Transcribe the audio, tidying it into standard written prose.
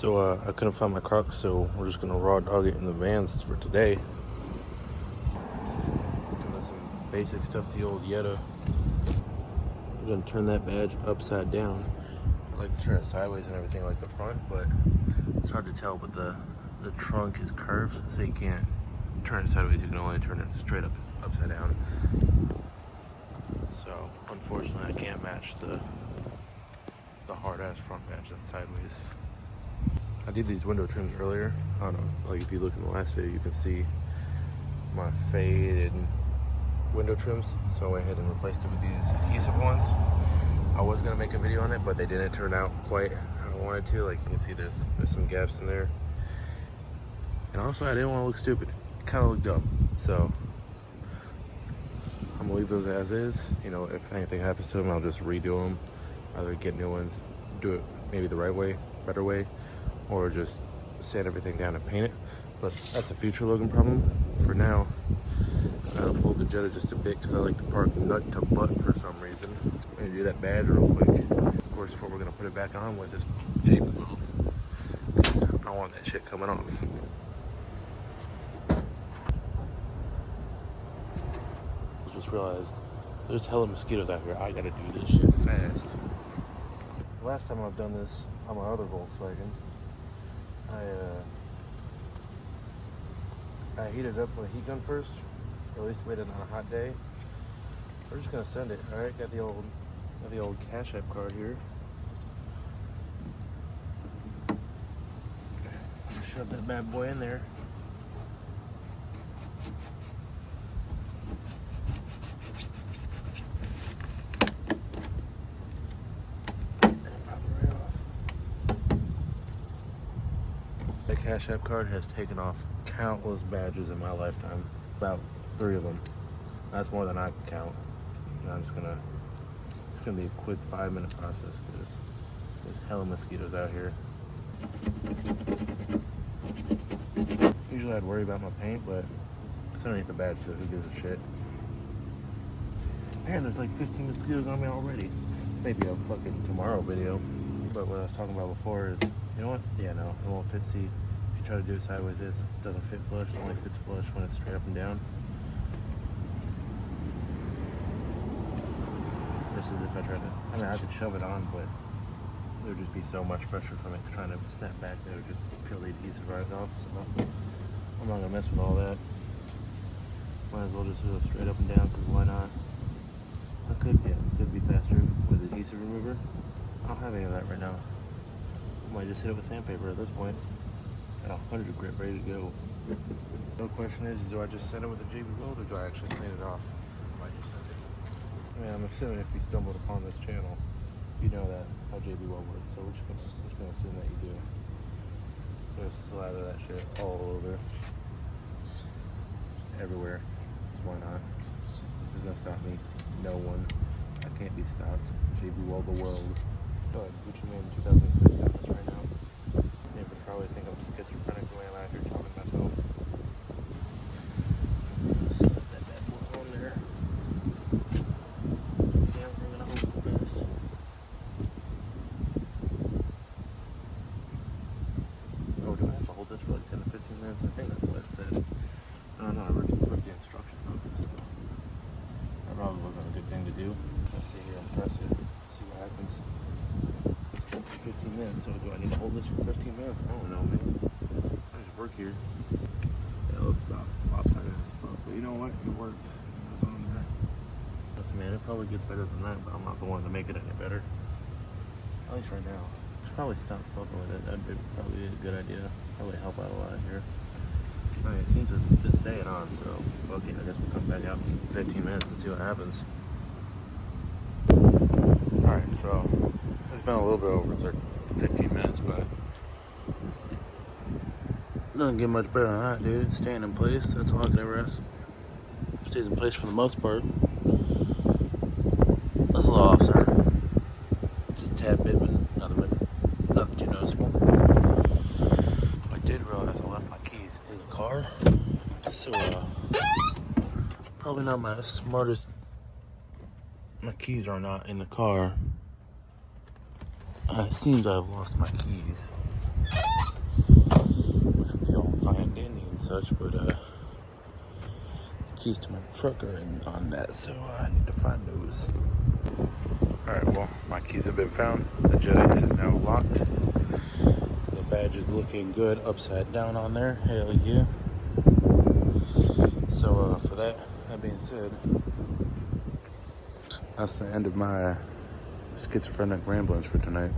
So I couldn't find my Crocs, so we're just gonna raw dog it in the vans for today. Doing some basic stuff, the old Yetta. We're gonna turn that badge upside down. I like to turn it sideways and everything like the front, but it's hard to tell, but the trunk is curved, so you can't turn it sideways, you can only turn it straight up upside down. So unfortunately I can't match the hard ass front badge that's sideways. I did these window trims earlier. I don't know, like if you look in the last video, you can see my faded window trims. So I went ahead and replaced it with these adhesive ones. I was gonna make a video on it, but they didn't turn out quite how I wanted to. Like you can see there's some gaps in there. And also I didn't want to look stupid. It kind of looked dumb. So I'm gonna leave those as is. You know, if anything happens to them, I'll just redo them. Either get new ones, do it maybe the right way, better way, or just sand everything down and paint it. But that's a future looking problem. For now, I gotta pull the Jetta just a bit because I like to park nut to butt for some reason. I'm gonna do that badge real quick. Of course, before we're gonna put it back on with this JB weld, because I don't want that shit coming off. I just realized there's hella mosquitoes out here. I gotta do this shit fast. Last time I've done this on my other Volkswagen, I heated up with a heat gun first, or at least waited on a hot day. We're just gonna send it. All right, got the old Cash App card here. Shove that bad boy in there. The Cash App card has taken off countless badges in my lifetime. About 3 of them. That's more than I can count. And I'm just gonna, it's gonna be a quick 5-minute process because there's hella mosquitoes out here. Usually I'd worry about my paint, but it's underneath the badge, so who gives a shit? Man, there's like 15 mosquitoes on me already. Maybe a fucking tomorrow video. But what I was talking about before is, you know what? Yeah, no, it won't fit. See, if you try to do it sideways, it doesn't fit flush. It only fits flush when it's straight up and down. Versus if I tried to, I mean, I could shove it on, but there would just be so much pressure from it trying to snap back that it would just peel the adhesive right off. So I'm not gonna mess with all that. Might as well just do it straight up and down, because why not? I could be faster with adhesive remover. I don't have any of that right now. I might just hit it with sandpaper at this point. Got 100 grit ready to go. The question is, do I just send it with a JB weld or do I actually clean it off? I mean, I'm assuming if you stumbled upon this channel, you know that how JB weld works. So we're just gonna assume that you do. Just slather that shit all over, everywhere. Just why not? Who's gonna stop me? No one. I can't be stopped. JB weld the world. Good. Gucci Mane 2006 got this right now. They would probably think I'm schizophrenic the way I'm out here talking to myself. Slip that bad boy on there. Yeah, we're gonna hope for the best. Oh, do I have to hold this for like 10 to 15 minutes? I think that's what it said. I don't know, I ripped the instructions off. So that probably wasn't a good thing to do. Let's see here and press it. See what happens. 15 minutes, so do I need to hold this for 15 minutes? I don't know, man. I just work here. Yeah, it looks about lopsided as fuck, but you know what? It worked. That's what I'm doing. Listen, man, it probably gets better than that, but I'm not the one to make it any better. At least right now. I should probably stop fucking with it. That'd be probably a good idea. Probably help out a lot here. I mean, it seems to just staying on, so okay, I guess we'll come back out in 15 minutes and see what happens. Alright, so it's been a little bit over 15 minutes, but it doesn't get much better than that, dude. It's staying in place. That's all I can ever ask. It stays in place for the most part. That's a little off, sir. Just a tad bit, but nothing too noticeable. I did realize I left my keys in the car, so probably not my smartest. My keys are not in the car. It seems I've lost my keys. such, but keys to my truck are on that, so I need to find those. Alright, well, my keys have been found. The Jedi is now locked. The badge is looking good upside down on there. Hell yeah. So for that being said, that's the end of my schizophrenic ramblings for tonight.